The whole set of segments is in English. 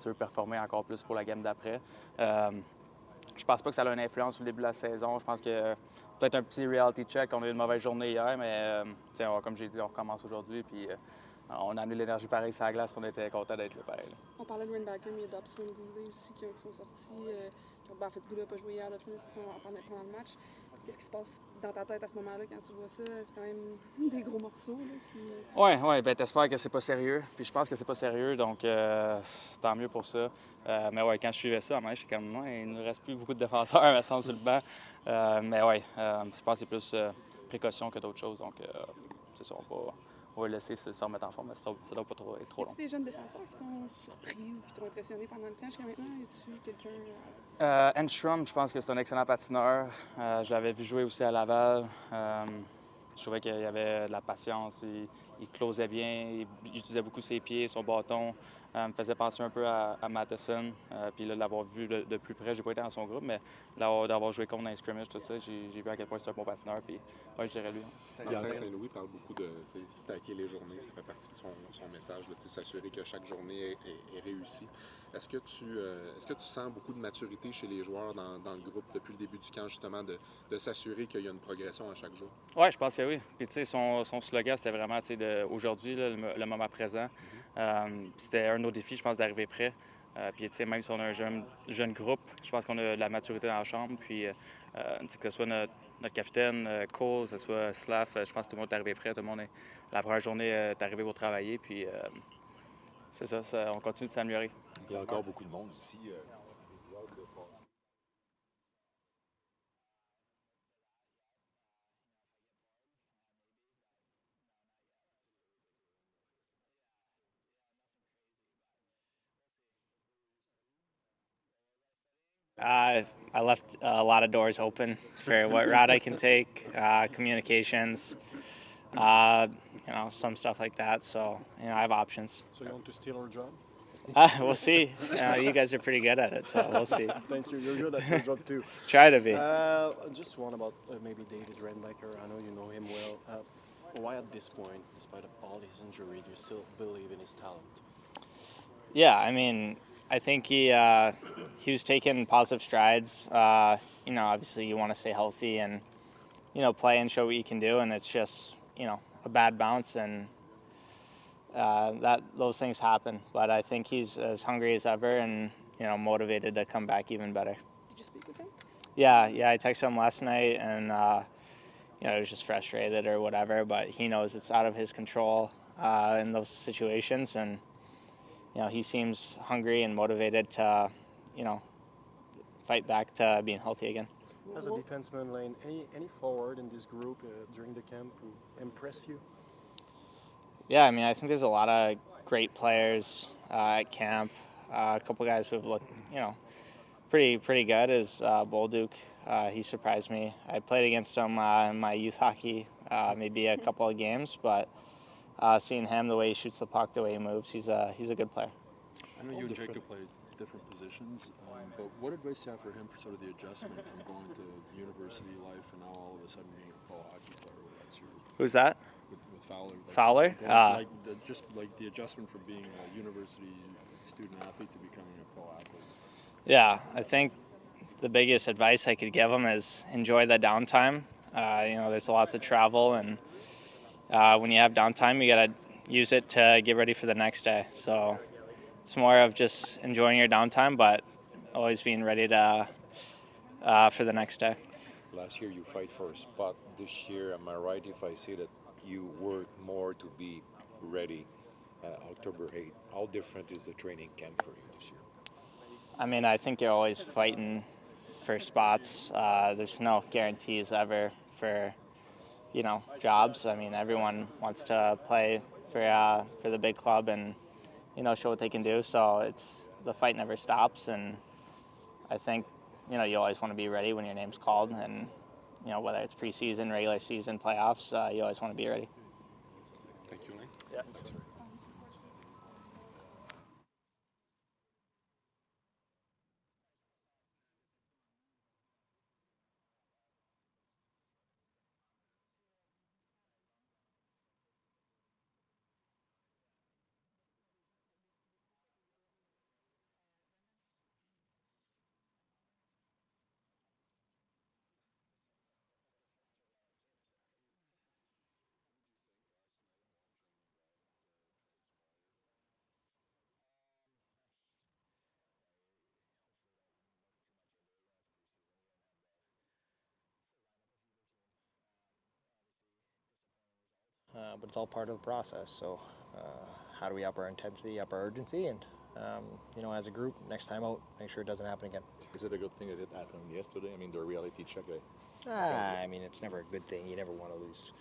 tu veux performer encore plus pour la game d'après. Je pense pas que ça a une influence sur le début de la saison. Je pense que peut-être un petit reality check. On a eu une mauvaise journée hier, mais comme j'ai dit, on recommence aujourd'hui. Puis on a amené l'énergie pareil sur la glace, qu'on était content d'être là pareil. Là. On parlait de Greenbacker, mais il y a Hutson, Goulet aussi qui sont sortis. En fait, Goulet n'a pas joué hier, Hutson est sorti pendant le match. Qu'est-ce qui se passe dans ta tête à ce moment-là quand tu vois ça? C'est quand même des gros morceaux. Là, qui... Oui, ben t'espères que c'est pas sérieux. Puis je pense que c'est pas sérieux, donc tant mieux pour ça. Mais ouais, quand je suivais ça, j'étais comme, il ne nous reste plus beaucoup de défenseurs, me semble, sur le banc. Mais ouais, je pense que c'est plus précaution que d'autres choses. Donc, c'est ça, on va le laisser se remettre en forme, mais ça ne doit pas être trop long. Est-ce des jeunes défenseurs qui t'ont surpris ou qui t'ont impressionné pendant le camp jusqu'à maintenant? Es-tu quelqu'un... Enstrom, je pense que c'est un excellent patineur. Je l'avais vu jouer aussi à Laval. Je trouvais qu'il y avait de la patience. Il closait bien, il utilisait beaucoup ses pieds, son bâton. Me faisait penser un peu à Matheson. Puis là, de l'avoir vu de plus près, j'ai pas été dans son groupe, mais d'avoir joué contre dans les scrimmages, tout ça, j'ai vu à quel point c'est un bon patineur. Puis ouais, je dirais lui. Martin Saint-Louis parle beaucoup de stacker les journées. Ça fait partie de son message, s'assurer que chaque journée est réussie. Est-ce que tu sens beaucoup de maturité chez les joueurs dans le groupe depuis le début du camp, justement, de s'assurer qu'il y a une progression à chaque jour? Oui, je pense que oui. Puis, tu sais, son slogan, c'était vraiment, aujourd'hui, le moment présent. C'était un de nos défis, je pense, d'arriver prêt. Puis, tu sais, même si on a un jeune groupe, je pense qu'on a de la maturité dans la chambre. Puis, que ce soit notre capitaine, Cole, que ce soit Slav, je pense que tout le monde est arrivé prêt. Tout le monde la première journée est arrivé pour travailler. Puis, c'est ça, on continue de s'améliorer. Il y a encore beaucoup de monde ici. I left a lot of doors open for what route I can take, communications, some stuff like that. So, I have options. So you want to steal our job? We'll see. You guys are pretty good at it, so we'll see. Thank you. You're good at your job too. Try to be. Just one about maybe David Renbacker. I know you know him well. Why at this point, despite of all his injury, do you still believe in his talent? Yeah, I think he was taking positive strides. Obviously you want to stay healthy and, play and show what you can do. And it's just, a bad bounce and those things happen. But I think he's as hungry as ever and, motivated to come back even better. Did you speak with him? Yeah, I texted him last night and, he was just frustrated or whatever. But he knows it's out of his control in those situations. And, he seems hungry and motivated to, fight back to being healthy again. As a defenseman, Lane, any forward in this group during the camp who impress you? Yeah, I think there's a lot of great players at camp. A couple guys who have looked, pretty good is Bolduc. He surprised me. I played against him in my youth hockey, maybe a couple of games, but seeing him, the way he shoots the puck, the way he moves, he's a good player. I know you and Jacob play different positions, but what advice do you have for him for sort of the adjustment from going to university life and now all of a sudden being a pro hockey player? Who's that? With Fowler. Fowler? Just the adjustment from being a university student athlete to becoming a pro athlete. Yeah, I think the biggest advice I could give him is enjoy the downtime. There's lots of travel, and when you have downtime, you got to use it to get ready for the next day. So it's more of just enjoying your downtime, but always being ready to for the next day. Last year you fight for a spot. This year, am I right if I say that you work more to be ready October 8th? How different is the training camp for you this year? I think you're always fighting for spots. There's no guarantees ever for, jobs. Everyone wants to play for the big club and, show what they can do. So the fight never stops. And I think, you always want to be ready when your name's called. And, whether it's preseason, regular season, playoffs, you always want to be ready. Thank you, Lane. Yeah. but it's all part of the process. So how do we up our intensity, up our urgency, and as a group, next time out, make sure it doesn't happen again. Is it a good thing that it happened yesterday? I mean, the reality check. I mean, it's never a good thing. You never want to lose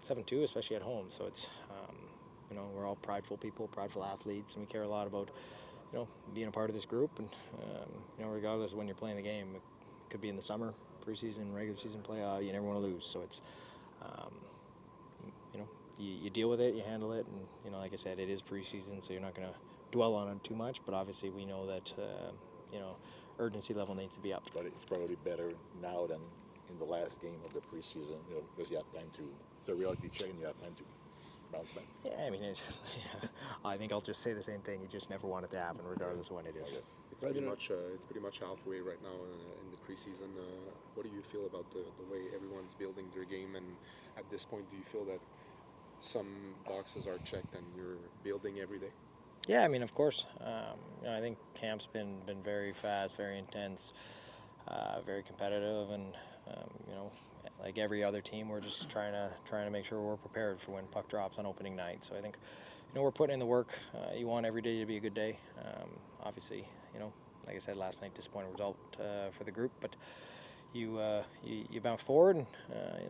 7-2, especially at home. So it's, we're all prideful people, prideful athletes, and we care a lot about, being a part of this group. And, regardless of when you're playing the game, it could be in the summer, preseason, regular season playoff, you never want to lose. So it's, you deal with it, you handle it, and, like I said, it is preseason, so you're not going to dwell on it too much. But obviously we know that, urgency level needs to be up. But it's probably better now than in the last game of the preseason, because you have time to. It's a reality check, and you have time to bounce back. Yeah, I mean, I think I'll just say the same thing. You just never want it to happen, regardless of when it is. Okay. It's pretty much halfway right now in the preseason. What do you feel about the way everyone's building their game? And at this point, do you feel that some boxes are checked and you're building every day? Yeah, I mean, of course. I think camp's been very fast, very intense, very competitive, and like every other team, we're just trying to make sure we're prepared for when puck drops on opening night. So I think, we're putting in the work. You want every day to be a good day. Obviously, like I said last night, disappointing result for the group, but you bounce forward, and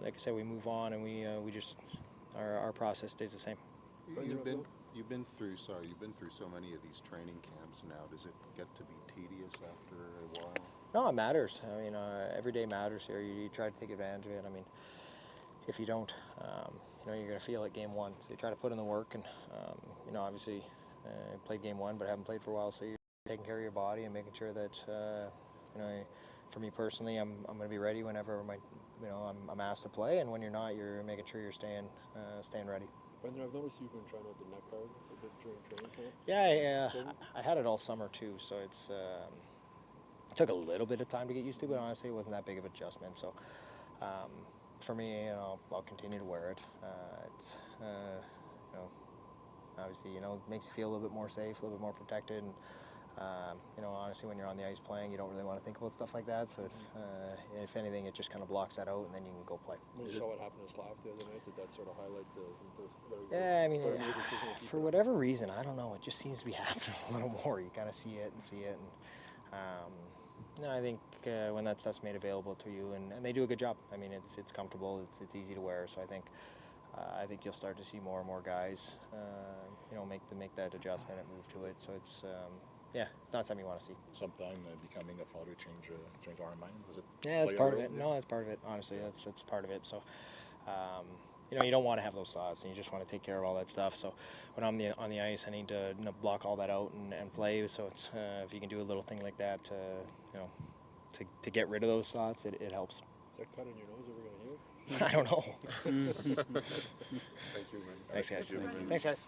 like I said, we move on, and we just our process stays the same. You've been through so many of these training camps now. Does it get to be tedious after a while? No, it matters. I mean, every day matters here. You try to take advantage of it. I mean, if you don't, you're going to feel it game one. So you try to put in the work, and obviously, played game one, but haven't played for a while. So you're taking care of your body and making sure that, for me personally, I'm going to be ready whenever I'm asked to play, and when you're not, you're making sure you're staying ready. Brendan, I've noticed you've been trying out the neck guard a bit during training camp. Yeah, I had it all summer too, so it's it took a little bit of time to get used to, but honestly, it wasn't that big of an adjustment. So for me, I'll continue to wear it. It's obviously, it makes you feel a little bit more safe, a little bit more protected. And, honestly, when you're on the ice playing, you don't really want to think about stuff like that. So if anything, it just kind of blocks that out, and then you can go play. When you saw what happened to Slav the other night, did that sort of highlight the yeah, I mean, for whatever reason, I don't know, it just seems to be happening a little more. You kind of see it, and I think when that stuff's made available to you, and they do a good job. I mean, it's comfortable, it's easy to wear, so I think you'll start to see more and more guys, make that adjustment and move to it. So it's it's not something you want to see. Sometime becoming a father change our mind. Was it? Yeah, that's part of it. No, that's part of it. Honestly, that's part of it. So, you don't want to have those thoughts, and you just want to take care of all that stuff. So, when I'm on the ice, I need to block all that out and play. So it's if you can do a little thing like that, to get rid of those thoughts, it helps. Is that cut in your nose ever going to heal? I don't know. Thank you, man. Thanks, guys. Thanks, guys.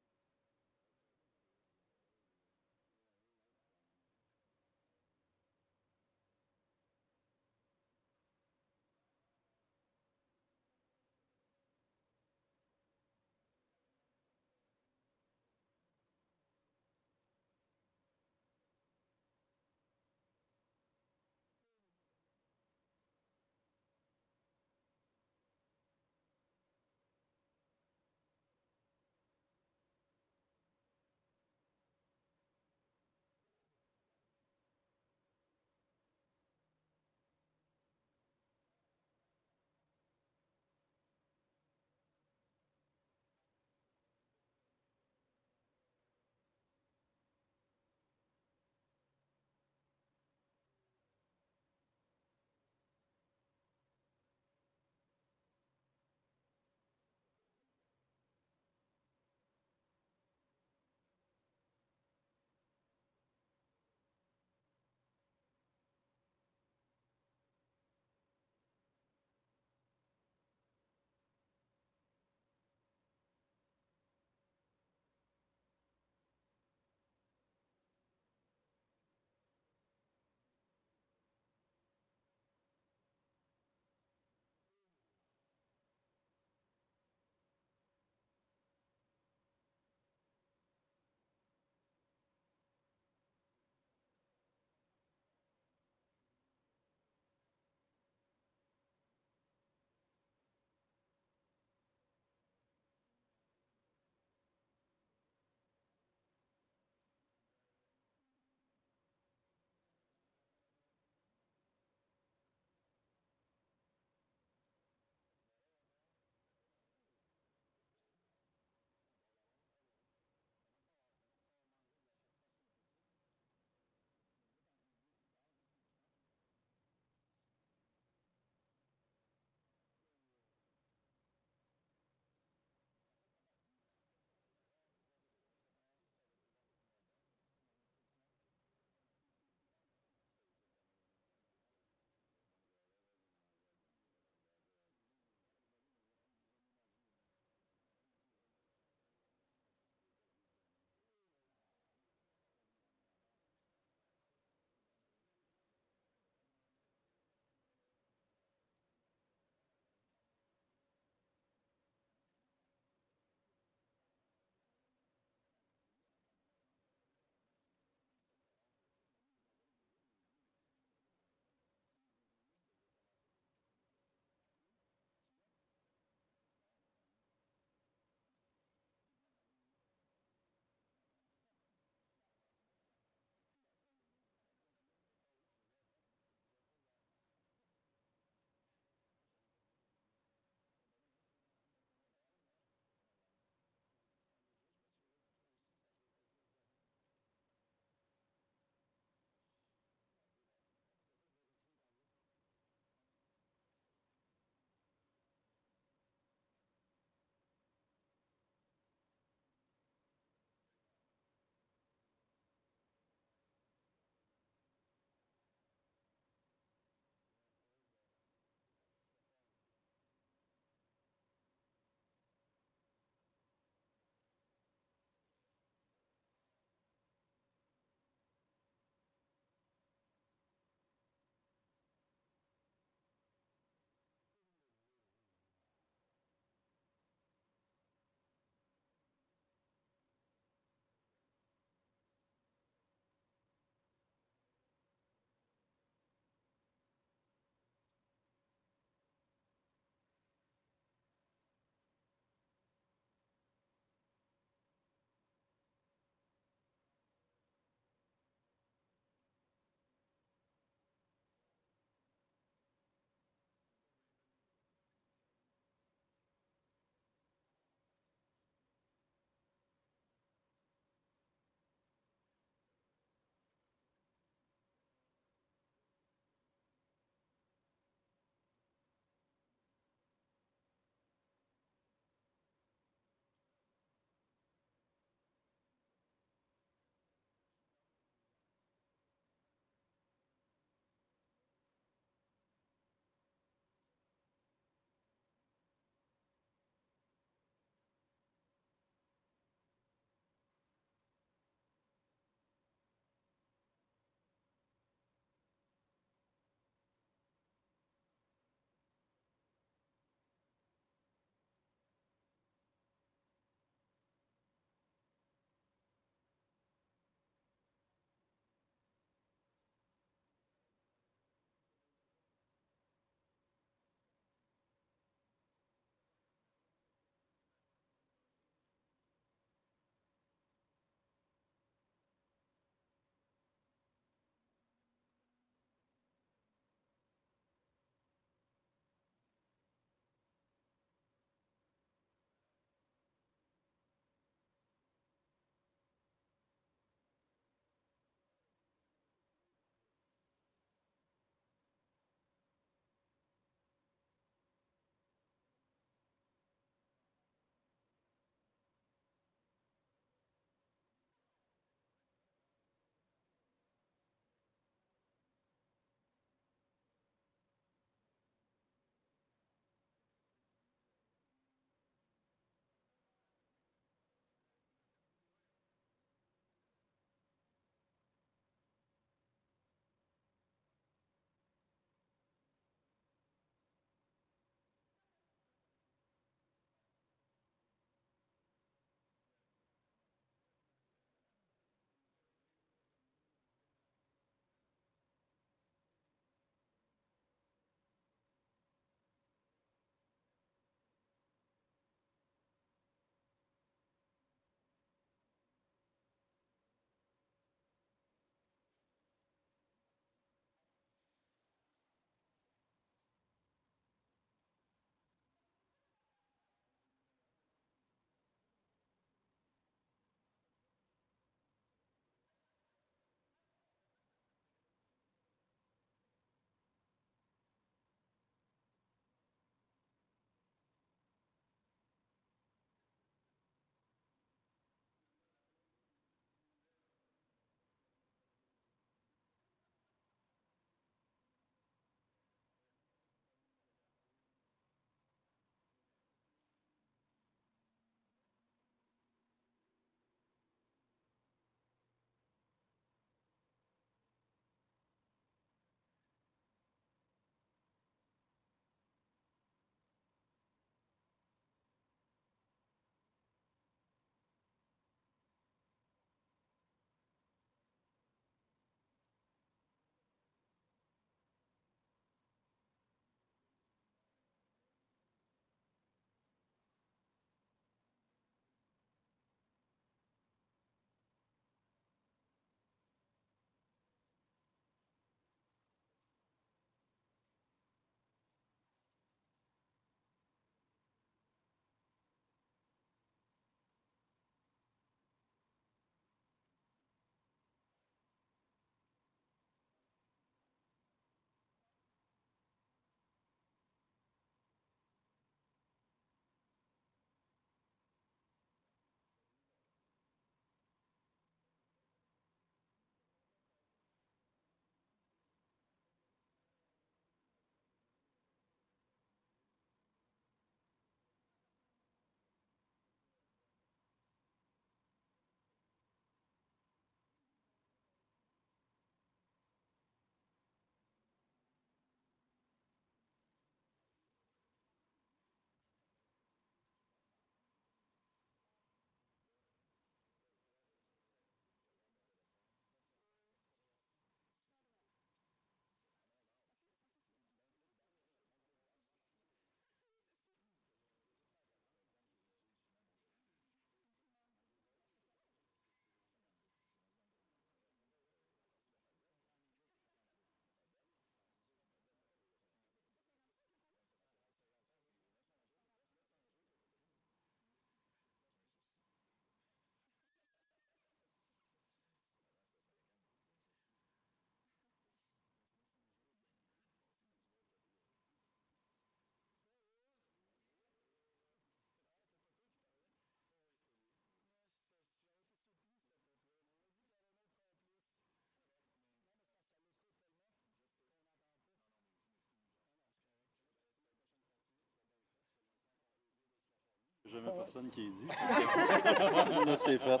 Jamais personne qui est dit. Là, c'est fait.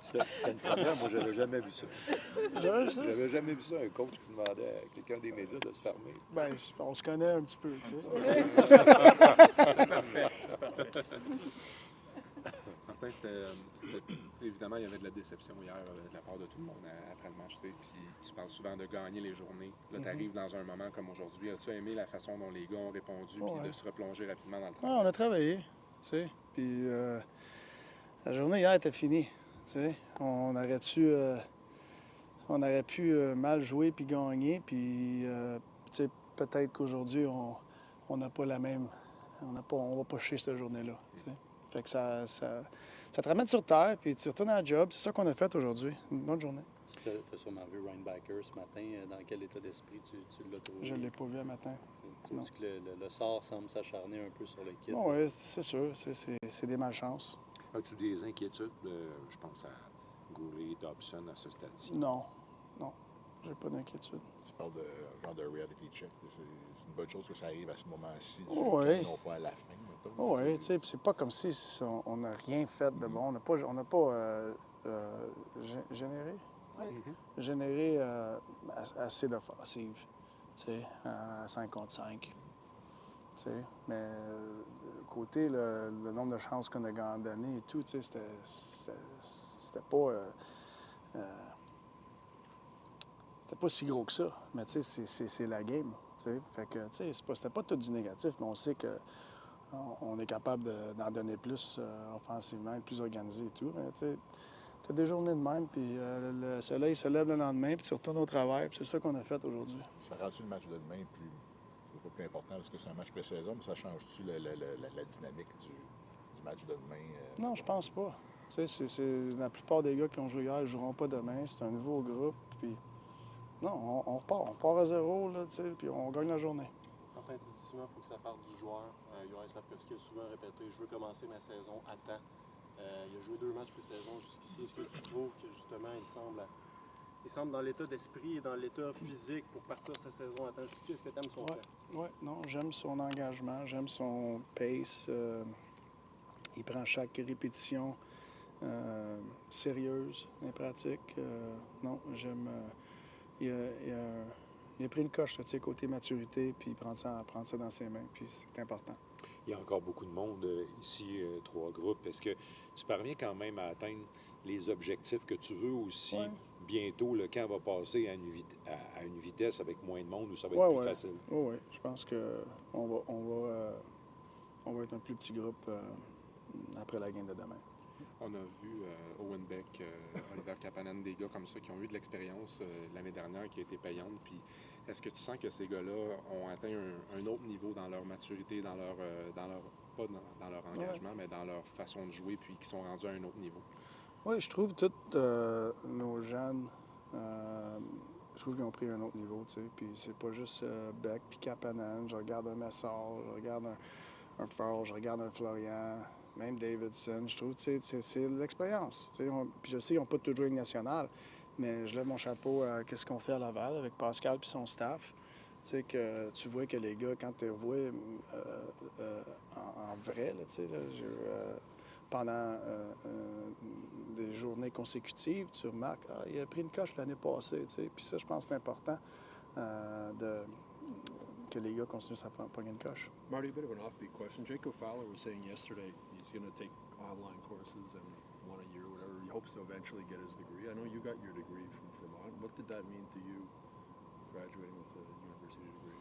C'était une première, moi j'avais jamais vu ça. J'avais jamais vu ça, un coach qui demandait à quelqu'un des médias de se fermer. Ben, on se connaît un petit peu, tu sais. Martin, évidemment, il y avait de la déception hier de la part de tout le monde après le match. Puis tu parles souvent de gagner les journées. Là, tu arrives dans un moment comme aujourd'hui. As-tu aimé la façon dont les gars ont répondu puis de se replonger rapidement dans le travail? On a travaillé, tu sais. Puis la journée hier était finie, tu sais. On aurait pu mal jouer puis gagner. Puis, tu sais, peut-être qu'aujourd'hui, on n'a pas la même... On va pas chier cette journée-là, tu sais. Fait que ça te ramène sur terre, puis tu retournes à la job. C'est ça qu'on a fait aujourd'hui. Une bonne journée. Tu as sûrement vu Ryan Baker ce matin. Dans quel état d'esprit tu l'as trouvé? Je ne l'ai pas vu un matin. Tu dis que le sort semble s'acharner un peu sur l'équipe. Oui, c'est sûr. C'est des malchances. As-tu des inquiétudes? Je pense à Goulet, Hutson à ce stade-ci. Non. J'ai pas d'inquiétude. Tu parles de genre de reality check. C'est une bonne chose que ça arrive à ce moment-ci, Oui. non pas à la fin. Oui, tu sais, c'est pas comme si on n'a rien fait de bon. On n'a pas généré assez d'offensives, tu sais, à 5 contre 5. Tu sais, mais côté le nombre de chances qu'on a donné et tout, tu sais, c'était pas... c'était pas si gros que ça, mais tu sais, c'est la game, tu sais. Fait que, tu sais, c'était pas tout du négatif, mais on sait qu'on est capable d'en donner plus offensivement, être plus organisé et tout. Mais tu sais, t'as des journées de même, puis le soleil se lève le lendemain, puis tu retournes au travail, puis c'est ça qu'on a fait aujourd'hui. Ça rend-tu le match de demain plus important parce que c'est un match pré-saison, mais ça change-tu la dynamique du match de demain? Non, je pense pas. Tu sais, la plupart des gars qui ont joué hier ne joueront pas demain. C'est un nouveau groupe, puis... Non, on repart à zéro, là, tu sais, puis on gagne la journée. Martin, tu dis souvent qu'il faut que ça parte du joueur. Johan Slavkovski a souvent répété « Je veux commencer ma saison à temps ». Il a joué 2 matchs pré-saison jusqu'ici. Est-ce que tu trouves que, justement, il semble dans l'état d'esprit et dans l'état physique pour partir sa saison à temps jusqu'ici? Est-ce que tu aimes son plan? Oui, non, j'aime son engagement, j'aime son pace. Il prend chaque répétition sérieuse, en pratique. Non, j'aime... Il a pris une coche, tu sais, côté maturité, puis prendre ça dans ses mains, puis c'est important. Il y a encore beaucoup de monde ici, 3 groupes. Est-ce que tu parviens quand même à atteindre les objectifs que tu veux aussi bientôt, le camp va passer à une vitesse avec moins de monde ou ça va être plus facile? Oui, je pense qu'on va être un plus petit groupe après la game de demain. On a vu Owen Beck, Oliver Kapanen, des gars comme ça qui ont eu de l'expérience l'année dernière qui a été payante. Puis est-ce que tu sens que ces gars-là ont atteint un autre niveau dans leur maturité, pas dans leur engagement, mais dans leur façon de jouer, puis qui sont rendus à un autre niveau? Oui, je trouve tous nos jeunes, je trouve qu'ils ont pris un autre niveau, tu sais. Puis c'est pas juste Beck puis Kapanen. Je regarde un Messard, je regarde un Farrell, je regarde un Florian. Même Davidson, je trouve, tu sais, c'est l'expérience. Puis je sais qu'ils n'ont pas toujours une nationale, mais je lève mon chapeau à ce qu'on fait à Laval avec Pascal et son staff. Tu sais, que tu vois que les gars, quand tu les vois en vrai, là, tu sais, pendant des journées consécutives, tu remarques, il a pris une coche l'année passée, tu sais. Puis ça, je pense que c'est important que les gars continuent à prendre une coche. Marty, a bit of an offbeat question. Jacob Fowler was saying yesterday he's going to take online courses and one a year or whatever. He hopes to eventually get his degree. I know you got your degree from Vermont. What did that mean to you, graduating with a university degree?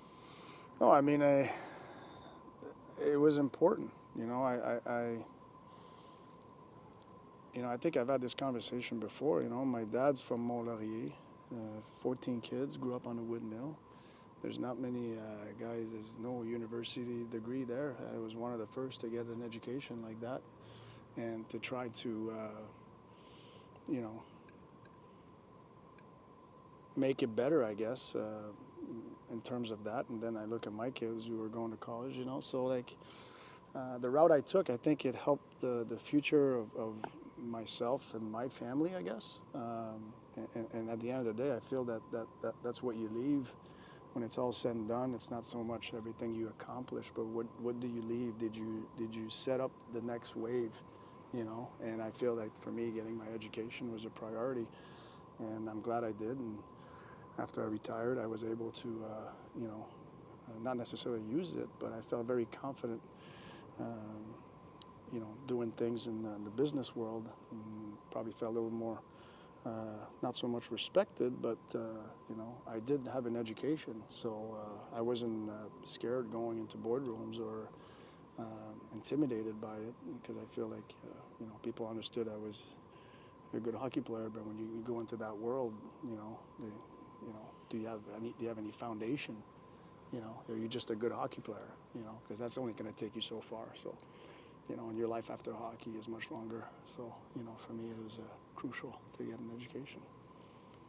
No, I mean, it was important. You know, I think I've had this conversation before. You know, my dad's from Mont-Laurier, 14 kids, grew up on a wood mill. There's not many guys, there's no university degree there. I was one of the first to get an education like that and to try to, make it better, I guess, in terms of that. And then I look at my kids who are going to college, you know. So, like, the route I took, I think it helped the future of myself and my family, I guess. And at the end of the day, I feel that's what you leave when it's all said and done, it's not so much everything you accomplish, but what do you leave? Did you set up the next wave, you know? And I feel like for me, getting my education was a priority, and I'm glad I did. And after I retired, I was able to, you know, not necessarily use it, but I felt very confident, you know, doing things in the business world. Probably felt a little more, not so much respected, but, you know, I did have an education, so I wasn't scared going into boardrooms or intimidated by it, because I feel like, you know, people understood I was a good hockey player, but when you go into that world, you know, do you have any foundation? You know, are you just a good hockey player? You know, because that's only going to take you so far. So, you know, and your life after hockey is much longer. So, you know, for me, it was crucial to get an education.